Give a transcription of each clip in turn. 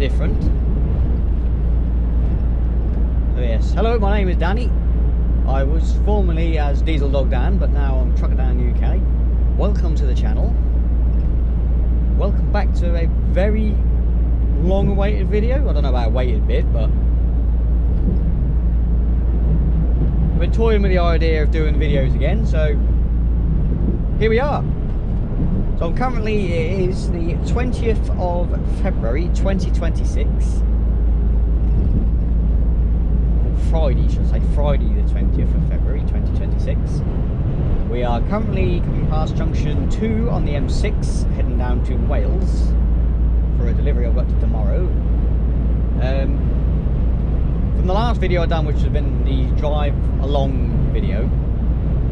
different. So yes, hello, my name is Danny. I was formerly as Diesel Dog Dan, but now I'm Trucker Dan UK. Welcome to the channel. Welcome back to a very long-awaited video. I don't know about a waited bit, but I've been toying with the idea of doing videos again, so here we are. So I'm currently, it is the 20th of February 2026. Friday, should I say, Friday the 20th of February 2026. We are currently coming past junction 2 on the M6, heading down to Wales for a delivery I've got tomorrow. From the last video I done, which has been the drive along video,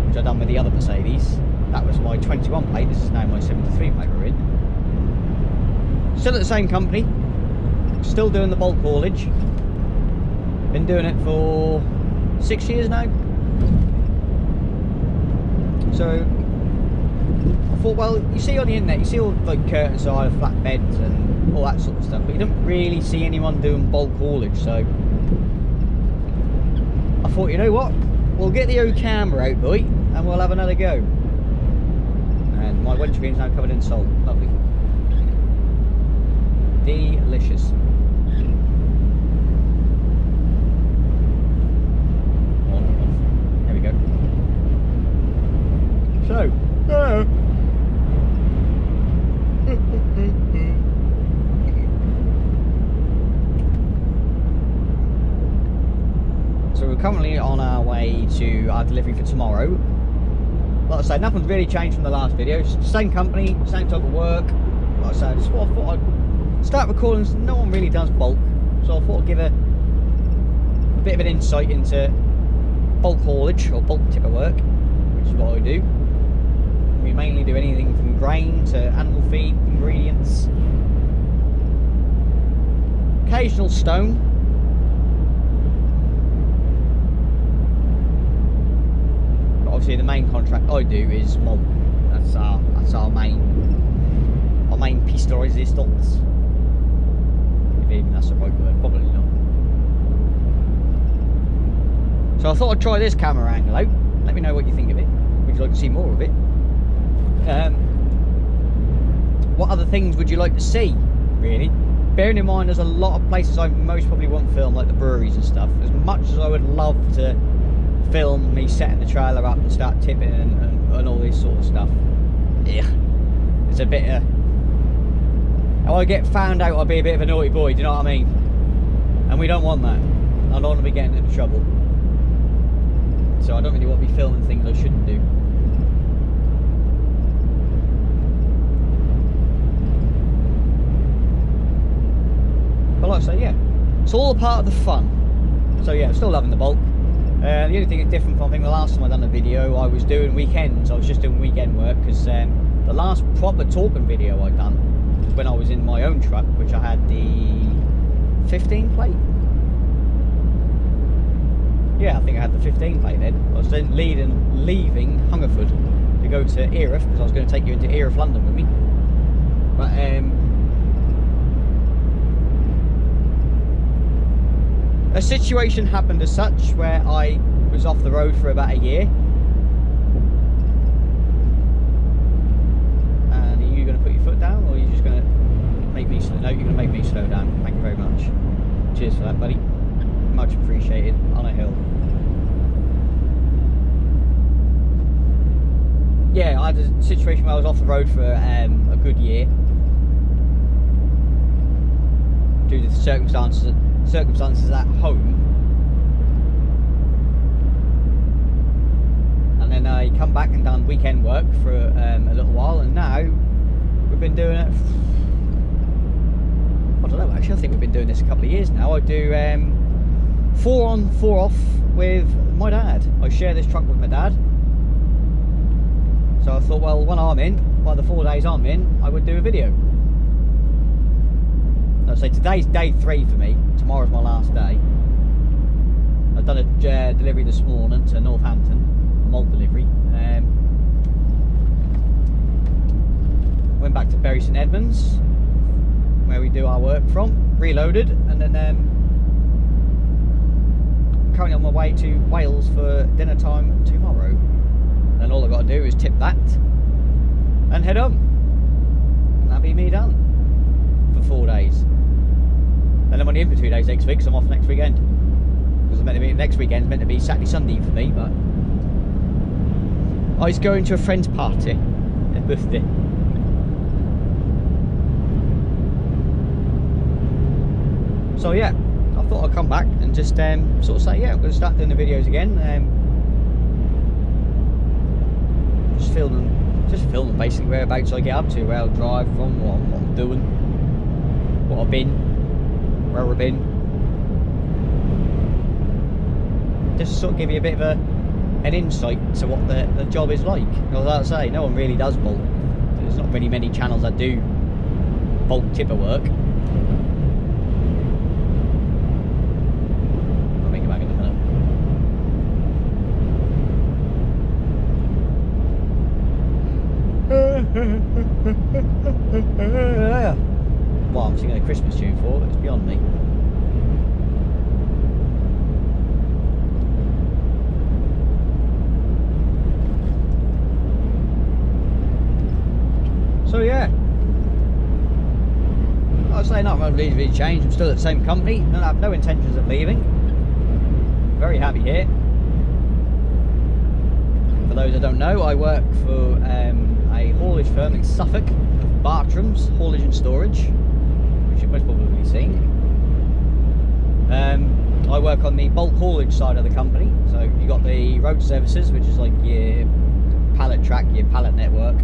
which I done with the other Mercedes, that was my 21 plate. This is now my 73 plate we're in. Still at the same company, still doing the bulk haulage. Been doing it for 6 years now. So I thought, well, you see on the internet, you see all like curtain side, flatbeds and all that sort of stuff, but you don't really see anyone doing bulk haulage. So I thought, you know what, we'll get the old camera out, boy, and we'll have another go. And my windscreen's now covered in salt. Lovely. Delicious. So, so we're currently on our way to our delivery for tomorrow. Like I say, nothing's really changed from the last video. Same company, same type of work. Like I say, I just thought I'd start recording. No one really does bulk, so I thought I'd give a bit of an insight into bulk haulage or bulk tipper work, which is what I do. We mainly do anything from grain to animal feed, ingredients, occasional stone. But obviously the main contract I do is malt. That's our main piece de resistance. If even that's the right word, probably not. So I thought I'd try this camera angle out. Let me know what you think of it. Would you like to see more of it? What other things would you like to see, really? Bearing in mind there's a lot of places I most probably won't film, like the breweries and stuff. As much as I would love to film me setting the trailer up and start tipping and all this sort of stuff, yeah, it's a bit of, if I get found out I'll be a bit of a naughty boy, do you know what I mean? And we don't want that. I don't want to be getting into trouble. So I don't really want to be filming things I shouldn't do. But like I say, yeah, it's all a part of the fun. So yeah, I'm still loving the bulk. The only thing that's different from, I think the last time I done a video, I was doing weekends. I was just doing weekend work, because the last proper talking video I done was when I was in my own truck, which I had the 15 plate. Yeah, I think I had the 15 plate then. I was then leaving Hungerford to go to Erith, because I was going to take you into Erith, London with me. But a situation happened as such where I was off the road for about a year. And are you going to put your foot down, or are you just going to make me slow? No, you're going to make me slow down. Thank you very much. Cheers for that, buddy. Much appreciated. On a hill. Yeah, I had a situation where I was off the road for a good year due to the circumstances at home, and then I come back and done weekend work for a little while, and now we've been doing it. I don't know, actually, I think we've been doing this a couple of years now. I do 4 on 4 off with my dad. I share this truck with my dad, so I thought, well, when I'm in, well, the 4 days I'm in, I would do a video. I'd say today's day 3 for me. Tomorrow's my last day. I've done a delivery this morning to Northampton, a malt delivery. Went back to Bury St Edmunds, where we do our work from. reloaded, and then I'm currently on my way to Wales for dinner time tomorrow. And all I've got to do is tip that and head home. And that'll be me done for 4 days. And I'm only in for 2 days next week, so I'm off next weekend. Because next weekend's meant to be Saturday, Sunday for me, but I was going to a friend's party, a birthday. So yeah, I thought I'd come back and just sort of say, yeah, I'm going to start doing the videos again. Just filming basically whereabouts I get up to, where I'll drive from, what I'm doing, what I've been, where I've been. Just to sort of give you a bit of an insight to what the job is like. Because like I say, no one really does bulk. There's not really many channels that do bulk tipper work. I'll make it back in a minute. What I'm singing a Christmas tune for, it's beyond me. So yeah, I'd say not much really changed. I'm still at the same company and I have no intentions of leaving. Very happy here. For those that don't know, I work for a haulage firm in Suffolk, Bartram's Haulage and Storage, which you've most probably seen. I work on the bulk haulage side of the company. So you got the road services, which is like your pallet track, your pallet network.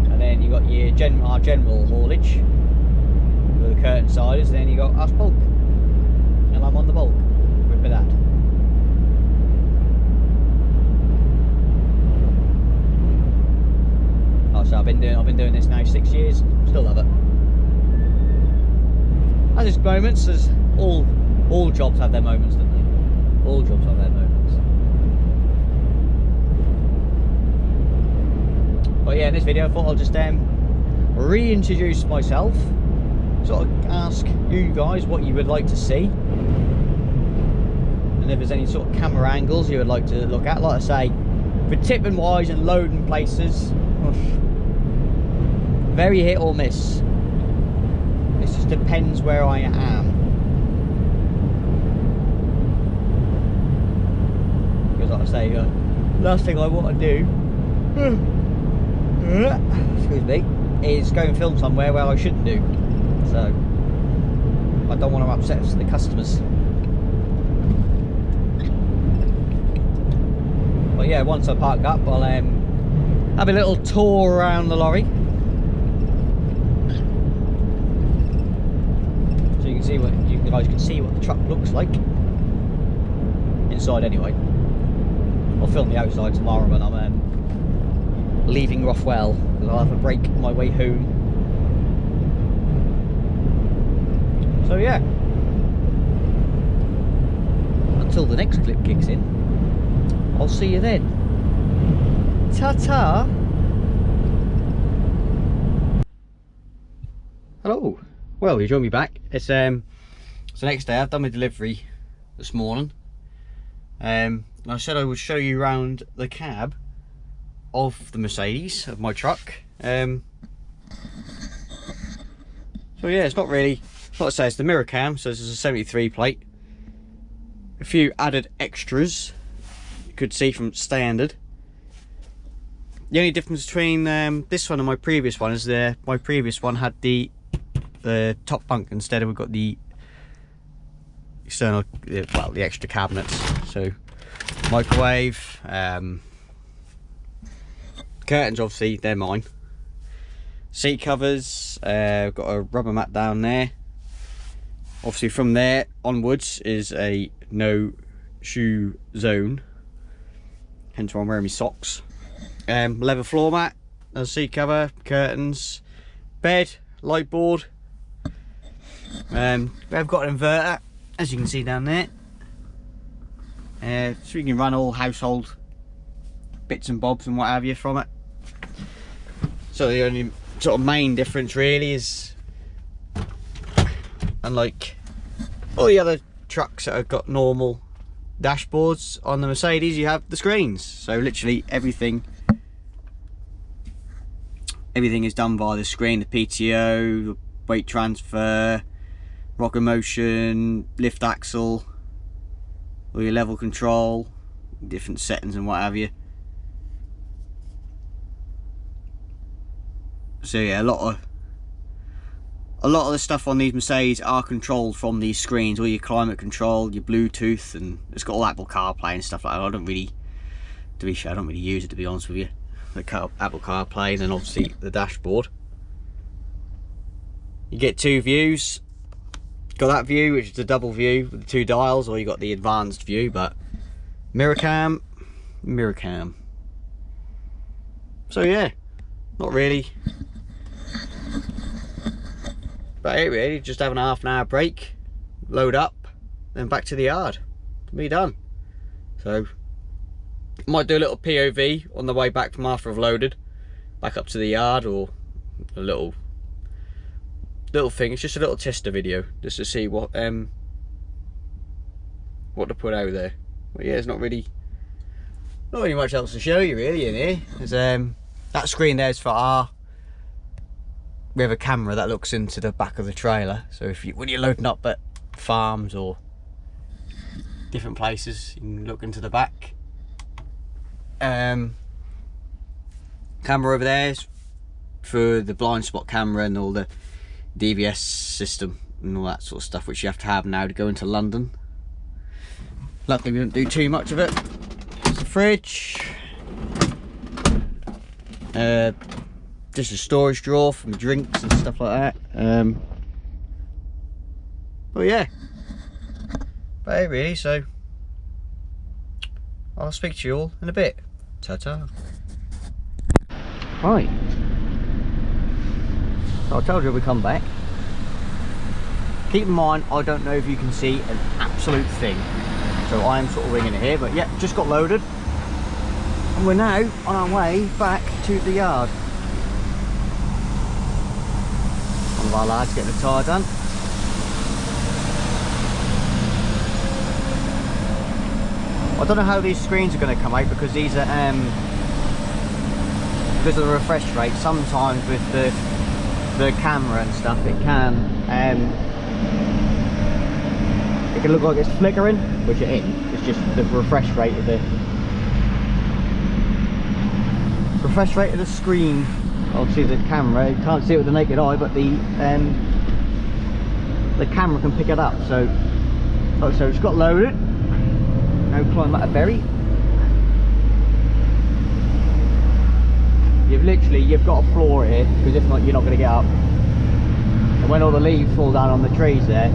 And then you got your our general haulage with the curtain siders, and then you got us bulk, and I'm on the bulk with that. Oh, so I've been doing this now 6 years. Still love it. As there's moments, as all jobs have their moments, don't they? All jobs have their moments. But yeah, in this video I thought I'll just reintroduce myself, sort of ask you guys what you would like to see, and if there's any sort of camera angles you would like to look at. Like I say, for tipping wise and loading places, very hit or miss. It just depends where I am. Because like I say, last thing I want to do excuse me, is go and film somewhere where I shouldn't do. So I don't want to upset the customers. But yeah, once I park up, I'll have a little tour around the lorry, so you can see you guys can see what the truck looks like inside. Anyway, I'll film the outside tomorrow when I'm leaving Rothwell, because I'll have a break on my way home. So yeah, until the next clip kicks in, I'll see you then. Ta-ta! Hello. Well, you joined me back. It's the next day. I've done my delivery this morning. And I said I would show you around the cab of the Mercedes, of my truck. So yeah, it's not really, like I say, it's the mirror cam, so this is a 73 plate. A few added extras you could see from standard. The only difference between this one and my previous one is my previous one had the top bunk. Instead we've got the external, well, the extra cabinets. So microwave, curtains, obviously they're mine. Seat covers, got a rubber mat down there. Obviously from there onwards is a no shoe zone, hence why I'm wearing my socks. Leather floor mat, a seat cover, curtains, bed, light board. We've got an inverter, as you can see down there, so you can run all household bits and bobs and what have you from it. So the only sort of main difference really is Unlike all the other trucks that have got normal dashboards, on the Mercedes you have the screens. So literally everything is done via the screen. The PTO, weight transfer, rocker motion, lift axle, or your level control, different settings and what have you. So yeah, a lot of the stuff on these Mercedes are controlled from these screens. All your climate control, your Bluetooth, and it's got all Apple CarPlay and stuff like that. I don't really, to be fair, I don't really use it, to be honest with you. The Apple CarPlay, and then obviously the dashboard. You get two views. Got that view, which is the double view with the two dials, or you got the advanced view, but mirror cam. So yeah, not really. But really, just having a half an hour break, load up, then back to the yard. Be done. So might do a little POV on the way back from after I've loaded, back up to the yard, or a little thing. It's just a little tester video, just to see what to put out there. But yeah, there's not really much else to show you really in here. There's that screen there is for we have a camera that looks into the back of the trailer, so when you're loading up at farms or different places, you can look into the back. Camera over there is for the blind spot camera and all the DVS system and all that sort of stuff, which you have to have now to go into London. Luckily we don't do too much of it. There's the fridge, just a storage drawer for my drinks and stuff like that. But yeah, but really, so I'll speak to you all in a bit. Ta-ta. Right, so I told you we come back. Keep in mind, I don't know if you can see an absolute thing, so I am sort of winging it here, but yeah, just got loaded and we're now on our way back to the yard. One of our lads getting the tyre done. I don't know how these screens are going to come out, because these are because of the refresh rate. Sometimes with the camera and stuff, it can look like it's flickering, which it ain't. It's just the refresh rate of the screen. Obviously the camera, you can't see it with the naked eye, but the camera can pick it up. So it's got loaded. Now climb up a berry. You've got to floor it here, because if not you're not going to get up. And when all the leaves fall down on the trees there,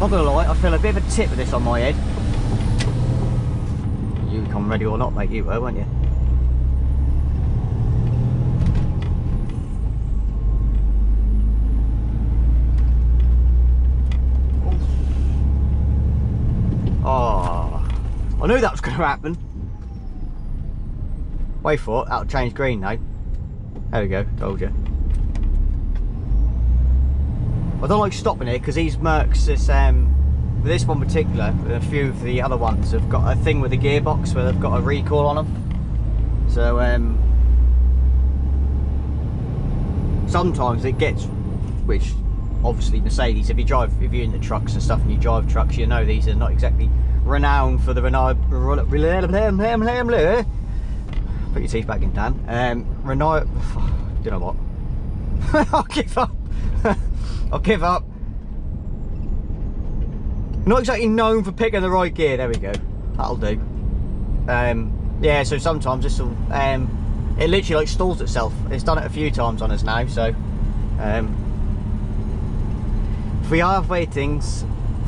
not gonna lie, I feel a bit of a tip with this on my head. You come ready or not, mate, you were, weren't you? Oh, I knew that was going to happen. Wait for it, that'll change green now. There we go, told you. I don't like stopping here, because these Mercs, this one in particular, and a few of the other ones, have got a thing with the gearbox where they've got a recall on them. So sometimes it gets, which obviously Mercedes, if you're into trucks and stuff and you drive trucks, you know these are not exactly renowned for the Put your teeth back in, Dan. Renault. You know what? I'll give up. I'll give up. Not exactly known for picking the right gear. There we go. That'll do. Yeah, so sometimes this will, it literally like stalls itself. It's done it a few times on us now, so we are waiting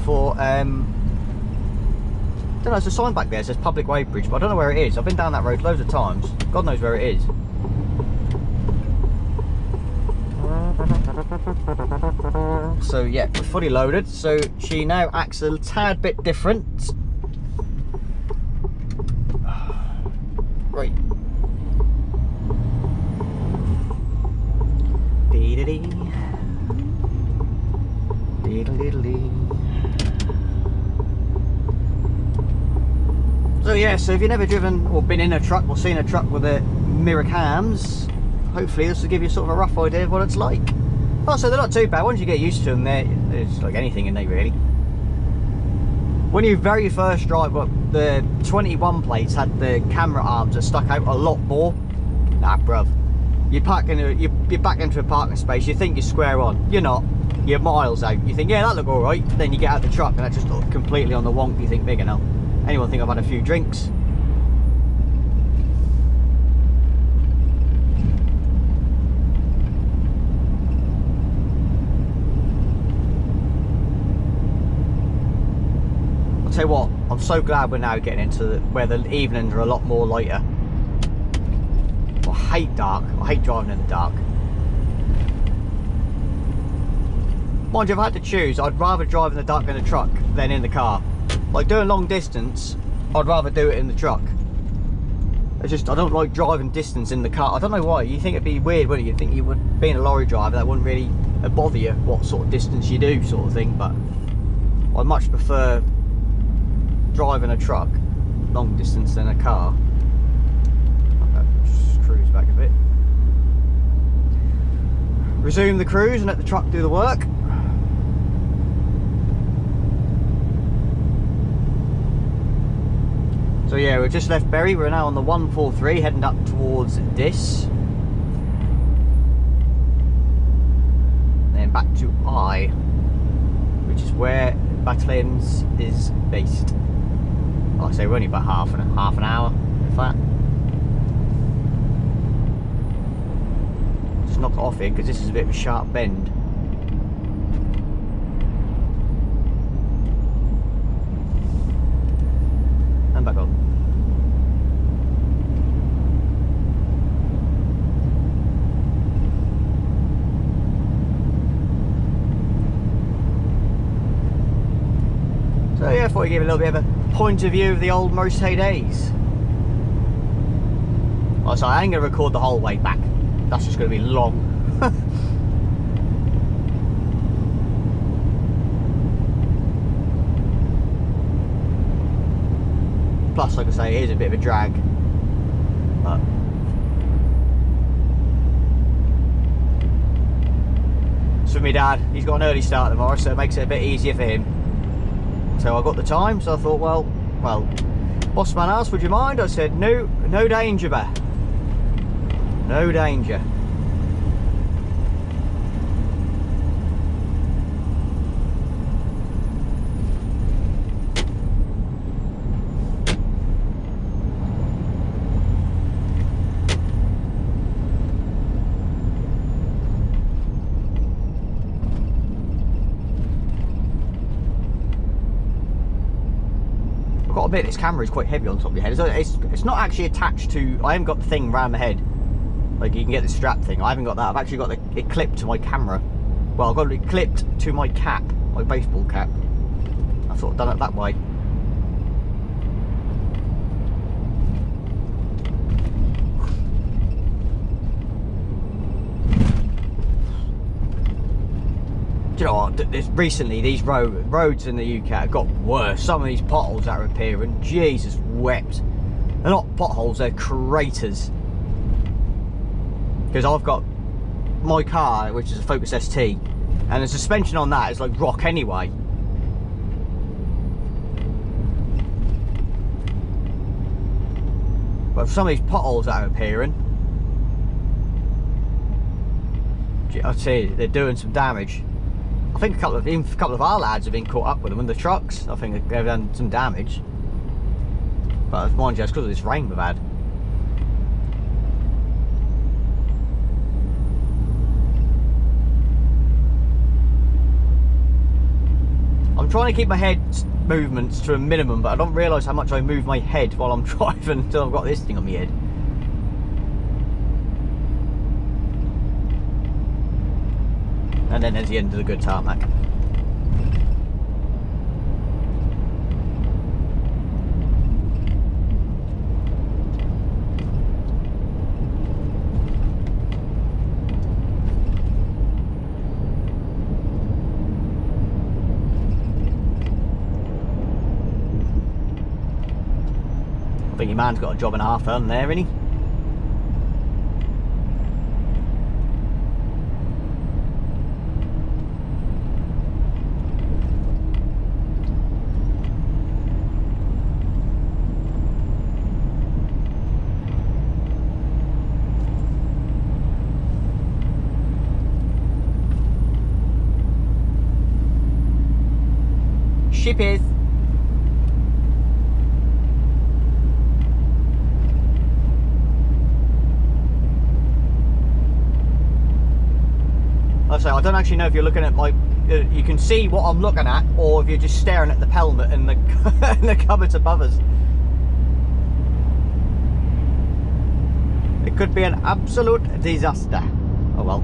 for, I don't know, there's a sign back there that says public way bridge, but I don't know where it is. I've been down that road loads of times. God knows where it is. So yeah, we're fully loaded, so she now acts a tad bit different. Right. Dee-dee-dee. Dee-dee-dee-dee. So yeah, so if you've never driven or been in a truck or seen a truck with a mirror cams, hopefully this will give you sort of a rough idea of what it's like. Oh, so they're not too bad. Once you get used to them, it's like anything, isn't they, really? When you very first drive up, the 21 plates had the camera arms that stuck out a lot more. Nah, bruv. You're back into a parking space, you think you're square on. You're not. You're miles out. You think, yeah, that look alright. Then you get out the truck and that just looks completely on the wonk. You think, bigger now. Anyone think I've had a few drinks? I'll tell you what, I'm so glad we're now getting into where the evenings are a lot more lighter. I hate dark. I hate driving in the dark. Mind you, if I had to choose, I'd rather drive in the dark in the truck than in the car. Like doing long distance, I'd rather do it in the truck. It's just, I don't like driving distance in the car. I don't know why. You think it'd be weird, wouldn't you? You'd think you would, being a lorry driver, that wouldn't really bother you what sort of distance you do, sort of thing. But I much prefer driving a truck long distance than a car. Just cruise back a bit. Resume the cruise and let the truck do the work. So yeah, we've just left Bury. We're now on the 143 heading up towards Dis. Then back to I, which is where Battalions is based. Like I say, we're only about half an hour, if that. Just knock it off here because this is a bit of a sharp bend. And back on. So yeah, I thought I'd give a little bit of a point of view of the old most days. Oh, sorry, I ain't going to record the whole way back. That's just going to be long. Plus, like I say, it is a bit of a drag. But so for me dad, he's got an early start tomorrow, so it makes it a bit easier for him. So I got the time, so I thought, well, boss man asked, would you mind? I said, no danger, bah. No danger. Bit, this camera is quite heavy on top of your head. It's not actually attached to, I haven't got the thing around the head like you can get the strap thing. I haven't got that. I've actually got it clipped to my camera. Well, I've got it clipped to my cap, my baseball cap. I sort of done it that way. You know what, recently these roads in the UK have got worse. Some of these potholes that are appearing, Jesus wept. They're not potholes, they're craters. Because I've got my car, which is a Focus ST, and the suspension on that is like rock anyway. But some of these potholes that are appearing, I'd say they're doing some damage. I think a couple of our lads have been caught up with them in the trucks. I think they've done some damage. But mind you, it's because of this rain we've had. I'm trying to keep my head movements to a minimum, but I don't realise how much I move my head while I'm driving until I've got this thing on my head. And then there's the end of the good tarmac. I think your man's got a job and a half done there, isn't he? Ship is. I don't actually know if you're looking at my, you can see what I'm looking at, or if you're just staring at the pelmet and the cupboards above us. It could be an absolute disaster. Oh well.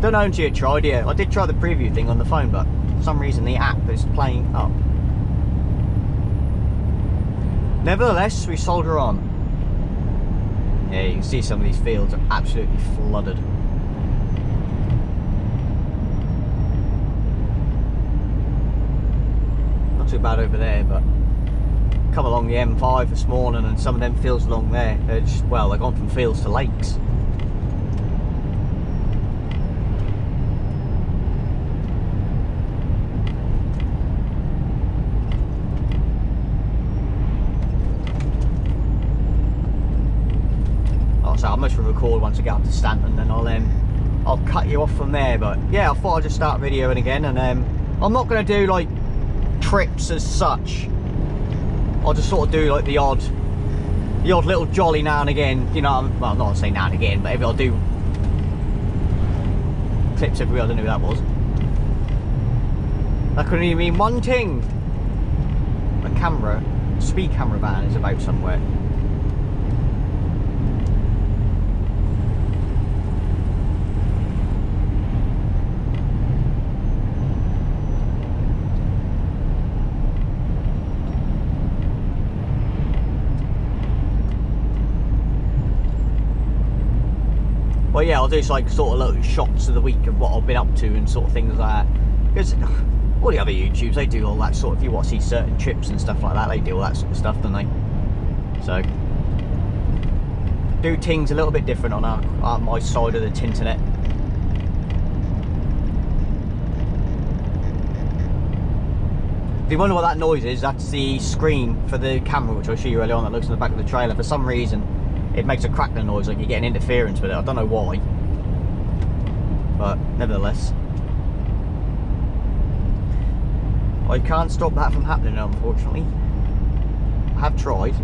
Don't know until you tried it. I did try the preview thing on the phone, but for some reason the app is playing up. Nevertheless, we soldier on. Yeah, you can see some of these fields are absolutely flooded. Not too bad over there, but come along the M5 this morning and some of them fields along there, they're just, well, they've gone from fields to lakes. I'll most record once I get up to Stanton, and I'll cut you off from there. But yeah, I thought I'd just start videoing again, and I'm not going to do like trips as such. I'll just sort of do like the odd little jolly now and again, you know. Well, not saying now and again, but maybe I'll do clips every week. I don't know who that was. That couldn't even mean one thing. A camera, speed camera van is about somewhere. Well, yeah, I'll do like sort of little shots of the week of what I've been up to and sort of things like that. Because all the other YouTubes, they do all that sort of, if you want to see certain trips and stuff like that, they do all that sort of stuff, don't they? So, do things a little bit different on my side of the tinternet. If you wonder what that noise is, that's the screen for the camera, which I'll show you earlier on, that looks in the back of the trailer. For some reason, it makes a crackling noise, like you're getting interference with it. I don't know why, but nevertheless, I can't stop that from happening, unfortunately. I have tried.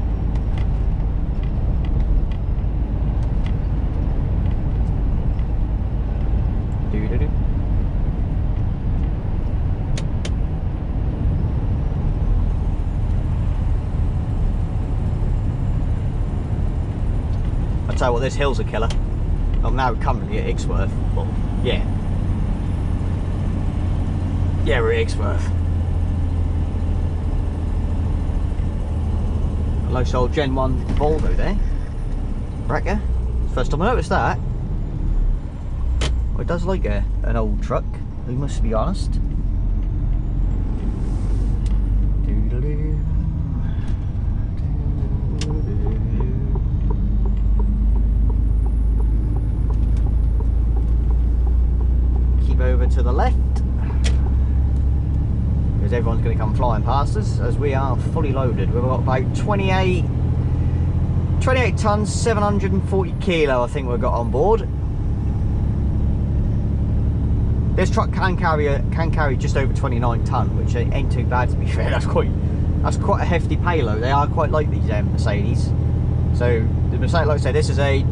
Doo-doo-doo. I'll tell you what, this hill's a killer. I'm now currently at Ixworth. Well, yeah. Yeah, we're at Ixworth. A nice old Gen 1 Volvo there. Wrecker. First time I noticed that. Well, it does like an old truck, we must be honest. Over to the left, because everyone's going to come flying past us, as we are fully loaded. We've got about 28 28 tons, 740 kilo I think we've got on board. This truck can carry just over 29 ton, which ain't too bad to be fair. That's quite a hefty payload. They are quite light, these Mercedes. So the Mercedes, like I said, this is a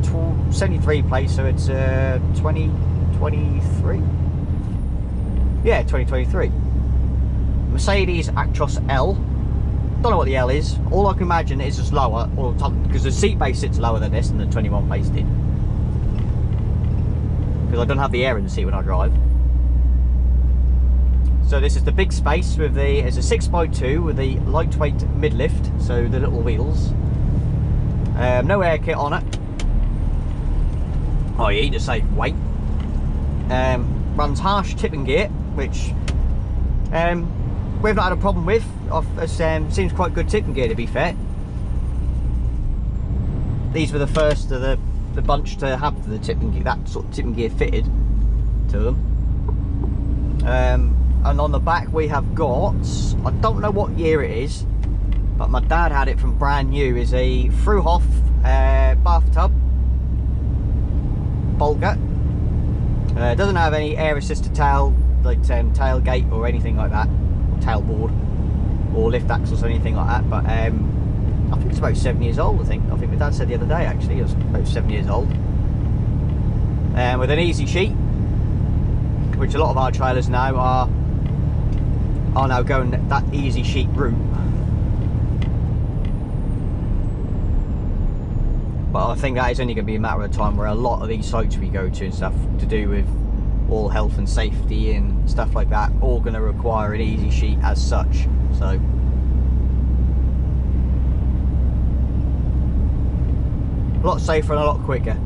73 plate, so it's 2023. Yeah, 2023. Mercedes Actros L. Don't know what the L is. All I can imagine is just lower, because the seat base sits lower than this, and the 21 plates did. Because I don't have the air in the seat when I drive. So this is the big space with it's a 6x2 with the lightweight mid-lift, so the little wheels. No air kit on it. Oh, you need to save weight. Runs harsh tipping gear, which we've not had a problem with. Seems quite good tipping gear, to be fair. These were the first of the bunch to have the tipping gear, that sort of tipping gear fitted to them. And on the back we have got, I don't know what year it is, but my dad had it from brand new, is a Fruhoff bathtub bulker. Doesn't have any air assisted tail, like tailgate or anything like that, or tailboard, or lift axles or anything like that. But I think it's about 7 years old. I think my dad said the other day actually it was about 7 years old. With an easy sheet, which a lot of our trailers now are now going that easy sheet route. But I think that is only going to be a matter of time, where a lot of these sites we go to and stuff to do with all health and safety and stuff like that, all going to require an easy sheet as such. So a lot safer and a lot quicker.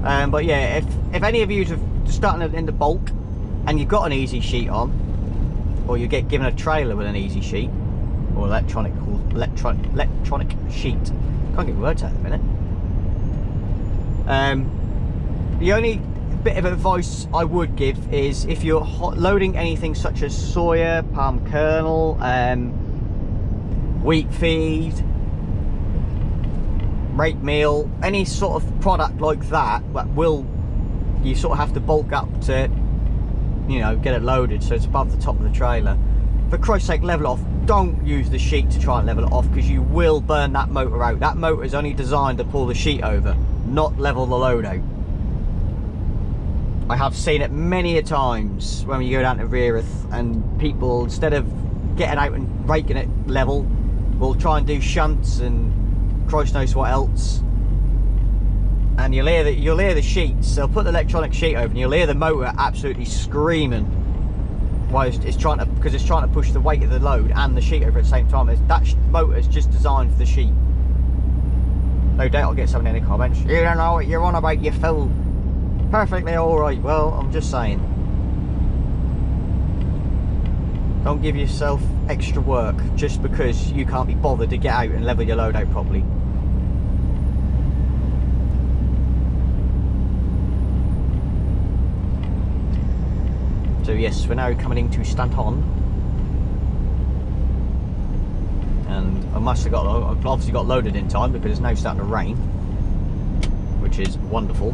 But yeah, if any of you are starting in the bulk and you've got an easy sheet on, or you get given a trailer with an easy sheet or electronic sheet, can't get words out at the minute. The only bit of advice I would give is, if you're loading anything such as soya, palm kernel, wheat feed, rape meal, any sort of product like that, you sort of have to bulk up to, you know, get it loaded so it's above the top of the trailer. For Christ's sake, level it off. Don't use the sheet to try and level it off, because you will burn that motor out. That motor is only designed to pull the sheet over, not level the load out. I have seen it many a times when you go down to Rearith, and people, instead of getting out and raking it level, will try and do shunts and Christ knows what else. And you'll hear the sheets. They'll put the electronic sheet over, and you'll hear the motor absolutely screaming while it's trying to, because it's trying to push the weight of the load and the sheet over at the same time. That motor is just designed for the sheet. No doubt I'll get someone in the comments, you don't know what you're on about, you fool. Perfectly alright. Well, I'm just saying, don't give yourself extra work just because you can't be bothered to get out and level your load out properly. So yes, we're now coming into Stanton, and I've obviously got loaded in time because it's now starting to rain, which is wonderful.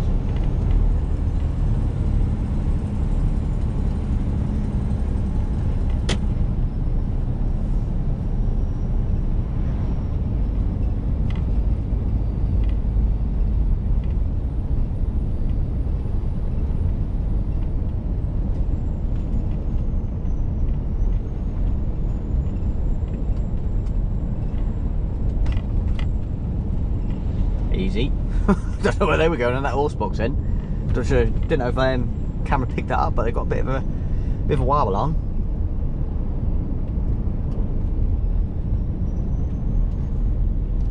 Easy. Don't know where they were going in that horse box then. Didn't know if camera picked that up, but they got a bit of a wobble on.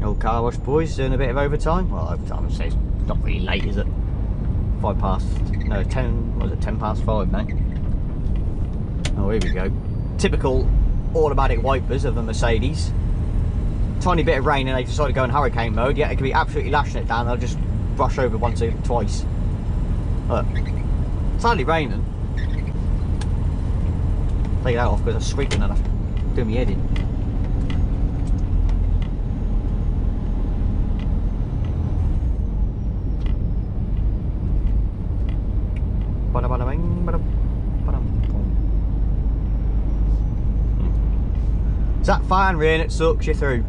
Old car wash boys doing a bit of overtime. Well, overtime, I'd say it's not really late, is it? 10 past 5 now? Oh, here we go. Typical automatic wipers of a Mercedes. Tiny bit of rain and they decide to go in hurricane mode. Yeah, it could be absolutely lashing it down. They'll just brush over once or twice. Look, it's hardly raining. Take that off because I'm squeaking and I'm doing my head in. Is that fine rain that sucks you through?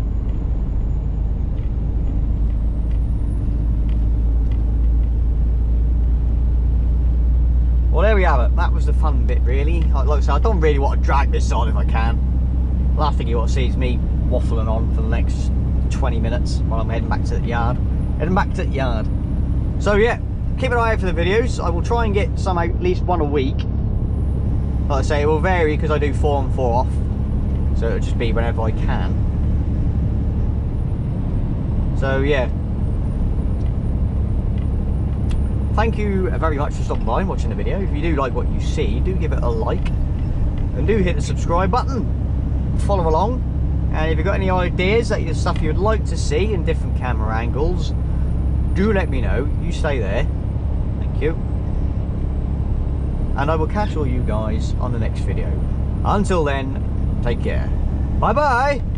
Well, there we have it. That was the fun bit, really. Like I said, I don't really want to drag this on if I can. The last thing you want to see is me waffling on for the next 20 minutes while I'm heading back to the yard. So yeah, keep an eye out for the videos. I will try and get some out, at least one a week. Like I say, it will vary because I do 4 on 4 off. So it'll just be whenever I can. So yeah. Thank you very much for stopping by and watching the video. If you do like what you see, do give it a like. And do hit the subscribe button. Follow along. And if you've got any ideas, that the stuff you'd like to see in different camera angles, do let me know. You stay there. Thank you. And I will catch all you guys on the next video. Until then, take care. Bye bye.